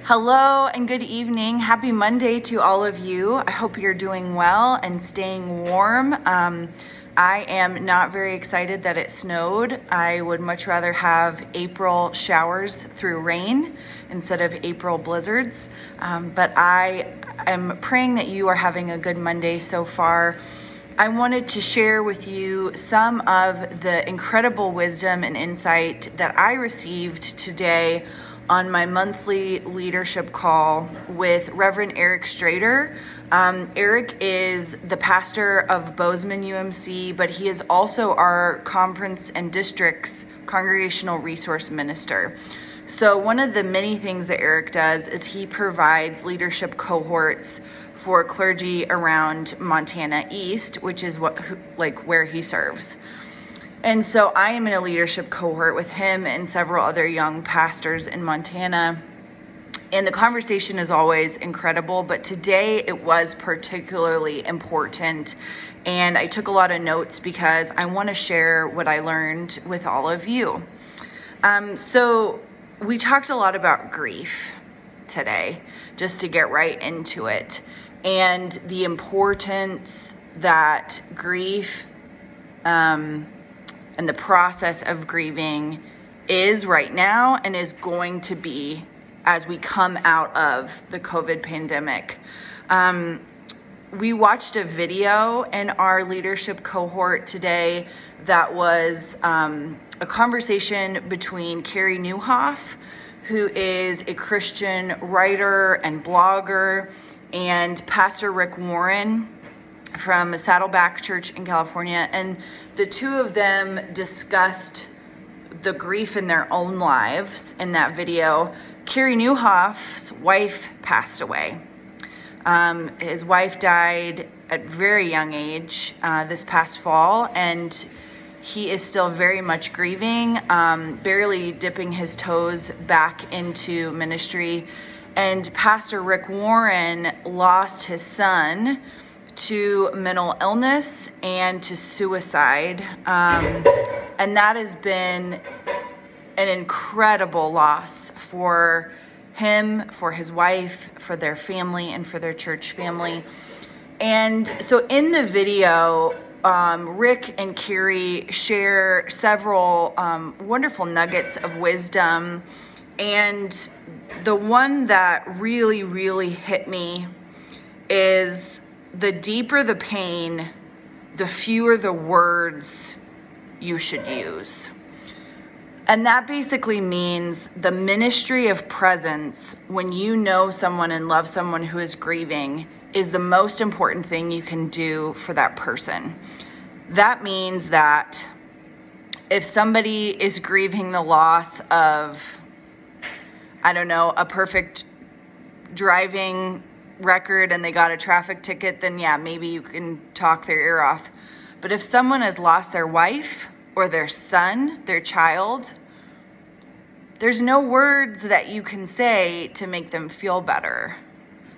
Hello and good evening. Happy Monday to all of you. I hope you're doing well and staying warm. I am not very excited that it snowed. I would much rather have April showers through rain instead of April blizzards. But I am praying that you are having a good Monday so far. I wanted to share with you some of the incredible wisdom and insight that I received today on my monthly leadership call with Reverend Eric Strader. Eric is the pastor of Bozeman UMC, but he is also our conference and district's congregational resource minister. So one of the many things that Eric does is he provides leadership cohorts for clergy around Montana East, which is where he serves. And so I am in a leadership cohort with him and several other young pastors in Montana. And the conversation is always incredible, but today it was particularly important. And I took a lot of notes because I want to share what I learned with all of you. So we talked a lot about grief today, just to get right into it, and the importance that grief, and the process of grieving is right now and is going to be as we come out of the COVID pandemic. We watched a video in our leadership cohort today that was a conversation between Carrie Newhoff, who is a Christian writer and blogger, and Pastor Rick Warren from Saddleback Church in California, and the two of them discussed the grief in their own lives in that video. Carrie Newhoff's wife passed away. His wife died at a very young age this past fall, and he is still very much grieving, barely dipping his toes back into ministry. And Pastor Rick Warren lost his son to mental illness and to suicide. And that has been an incredible loss for him, for his wife, for their family, and for their church family. And so in the video, Rick and Carrie share several wonderful nuggets of wisdom. And the one that really, really hit me is the deeper the pain, the fewer the words you should use. And that basically means the ministry of presence when you know someone and love someone who is grieving is the most important thing you can do for that person. That means that if somebody is grieving the loss of, a perfect driving record and they got a traffic ticket, then yeah, maybe you can talk their ear off. But if someone has lost their wife or their son, their child, there's no words that you can say to make them feel better.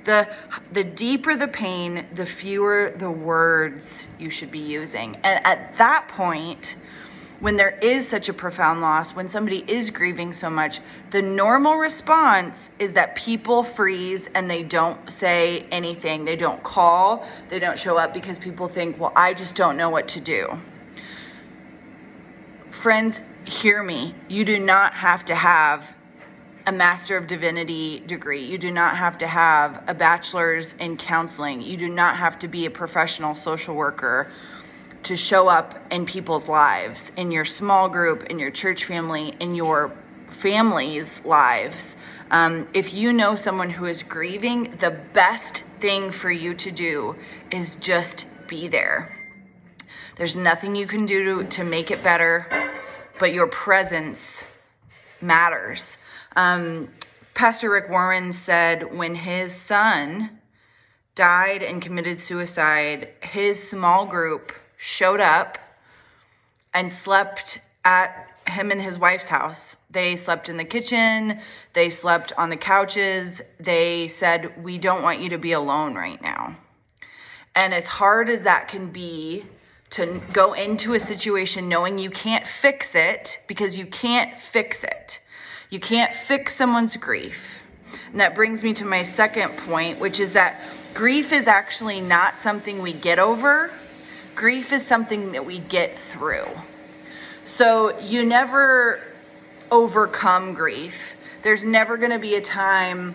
The deeper the pain, the fewer the words you should be using. And at that point, when there is such a profound loss, when somebody is grieving so much, the normal response is that people freeze and they don't say anything. They don't call, they don't show up because people think, well, I just don't know what to do. Friends, hear me. You do not have to have a Master of Divinity degree. You do not have to have a bachelor's in counseling. You do not have to be a professional social worker to show up in people's lives, in your small group, in your church family, in your family's lives. If you know someone who is grieving, the best thing for you to do is just be there. There's nothing you can do to make it better, but your presence matters. Pastor Rick Warren said when his son died and committed suicide, his small group showed up and slept at him and his wife's house. They slept in the kitchen. They slept on the couches. They said, we don't want you to be alone right now. And as hard as that can be to go into a situation knowing you can't fix it, because you can't fix it. You can't fix someone's grief. And that brings me to my second point, which is that grief is actually not something we get over. Grief is something that we get through. So you never overcome grief. There's never going to be a time,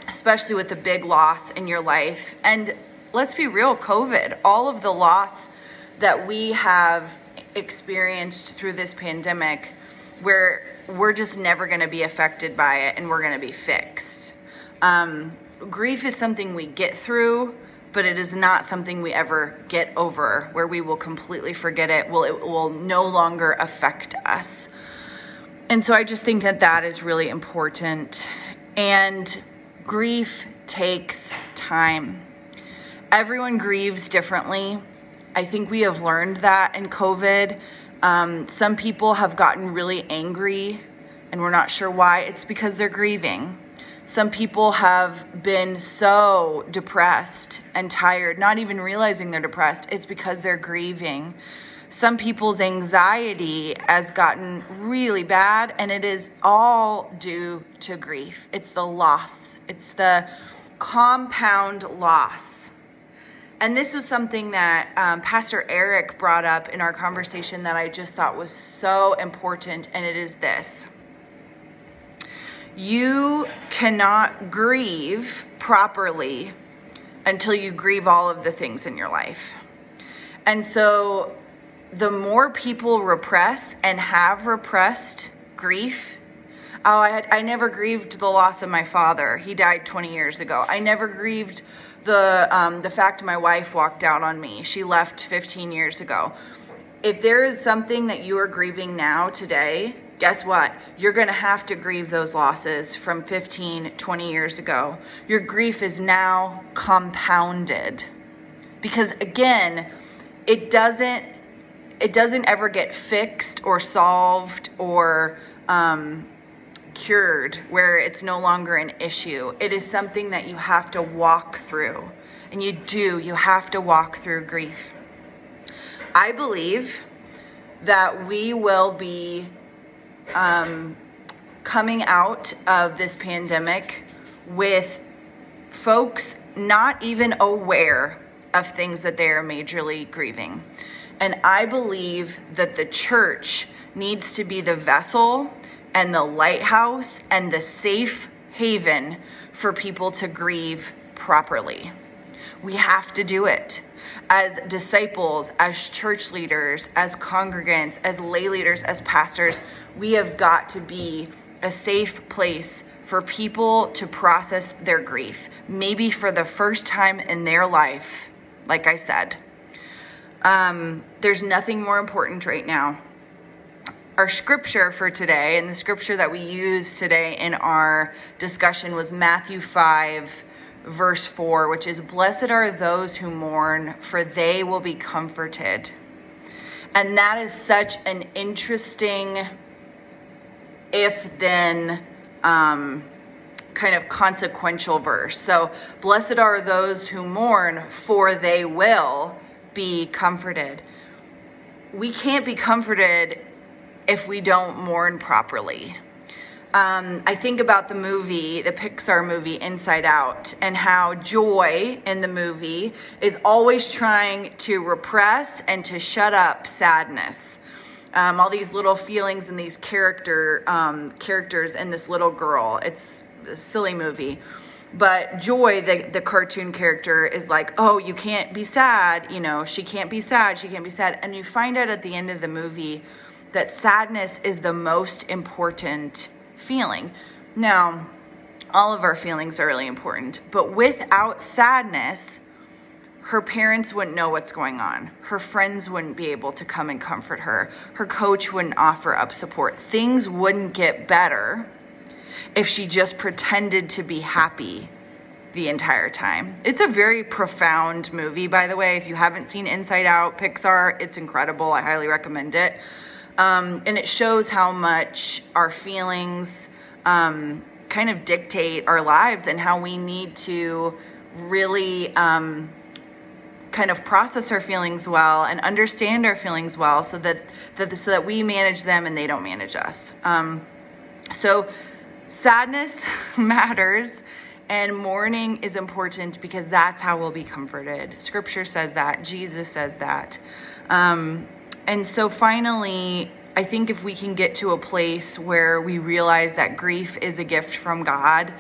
especially with a big loss in your life. And let's be real, COVID, all of the loss that we have experienced through this pandemic, where we're just never going to be affected by it and we're going to be fixed. Grief is something we get through, but it is not something we ever get over, where we will completely forget it. It will no longer affect us. And so I just think that that is really important. And grief takes time. Everyone grieves differently. I think we have learned that in COVID. Some people have gotten really angry and we're not sure why. It's because they're grieving. Some people have been so depressed and tired, not even realizing they're depressed. It's because they're grieving. Some people's anxiety has gotten really bad, and it is all due to grief. It's the loss. It's the compound loss. And this was something that Pastor Eric brought up in our conversation that I just thought was so important, and it is this. You cannot grieve properly until you grieve all of the things in your life. And so the more people repress and have repressed grief, I never grieved the loss of my father. He died 20 years ago. I never grieved the fact my wife walked out on me. She left 15 years ago. If there is something that you are grieving now today, guess what? You're going to have to grieve those losses from 15, 20 years ago. Your grief is now compounded. Because again, it doesn't ever get fixed or solved or cured where it's no longer an issue. It is something that you have to walk through. And you have to walk through grief. I believe that we will be coming out of this pandemic with folks not even aware of things that they are majorly grieving. And I believe that the church needs to be the vessel and the lighthouse and the safe haven for people to grieve properly. We have to do it. As disciples, as church leaders, as congregants, as lay leaders, as pastors, we have got to be a safe place for people to process their grief, maybe for the first time in their life. Like I said, there's nothing more important right now. Our scripture for today, and the scripture that we used today in our discussion, was Matthew 5, verse 4, which is, "Blessed are those who mourn, for they will be comforted." And that is such an interesting if-then kind of consequential verse. So, blessed are those who mourn, for they will be comforted. We can't be comforted if we don't mourn properly. I think about the Pixar movie Inside Out, and how joy in the movie is always trying to repress and to shut up sadness. All these little feelings and these characters in this little girl. It's a silly movie. But Joy, the cartoon character, is like, oh, you can't be sad. She can't be sad. She can't be sad. And you find out at the end of the movie that sadness is the most important feeling. Now, all of our feelings are really important, but without sadness, her parents wouldn't know what's going on. Her friends wouldn't be able to come and comfort her. Her coach wouldn't offer up support. Things wouldn't get better if she just pretended to be happy the entire time. It's a very profound movie, by the way. If you haven't seen Inside Out, Pixar, it's incredible. I highly recommend it. And it shows how much our feelings kind of dictate our lives, and how we need to really kind of process our feelings well and understand our feelings well, so that we manage them and they don't manage us. So sadness matters, and mourning is important because that's how we'll be comforted. Scripture says that. Jesus says that. And so finally, I think if we can get to a place where we realize that grief is a gift from God,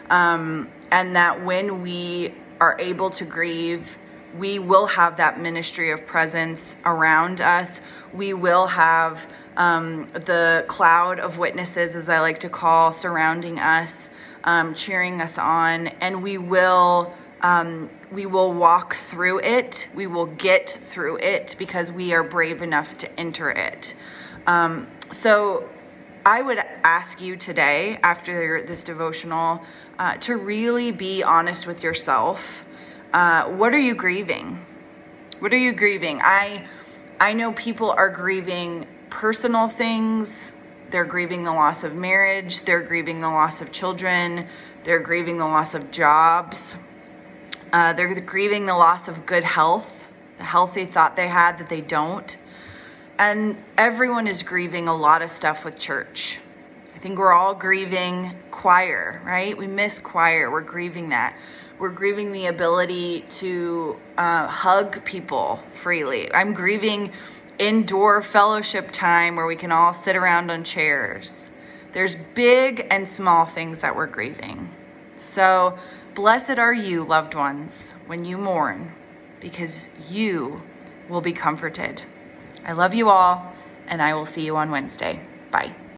and that when we are able to grieve, we will have that ministry of presence around us. We will have the cloud of witnesses, as I like to call, surrounding us, cheering us on, and we will walk through it. We will get through it because we are brave enough to enter it. So I would ask you today, after this devotional, to really be honest with yourself. What are you grieving? What are you grieving? I know people are grieving personal things. They're grieving the loss of marriage. They're grieving the loss of children. They're grieving the loss of jobs. They're grieving the loss of good health, the health they thought they had that they don't. And everyone is grieving a lot of stuff with church. I think we're all grieving choir, right? We miss choir. We're grieving that. We're grieving the ability to hug people freely. I'm grieving indoor fellowship time where we can all sit around on chairs. There's big and small things that we're grieving. So blessed are you, loved ones, when you mourn, because you will be comforted. I love you all, and I will see you on Wednesday. Bye.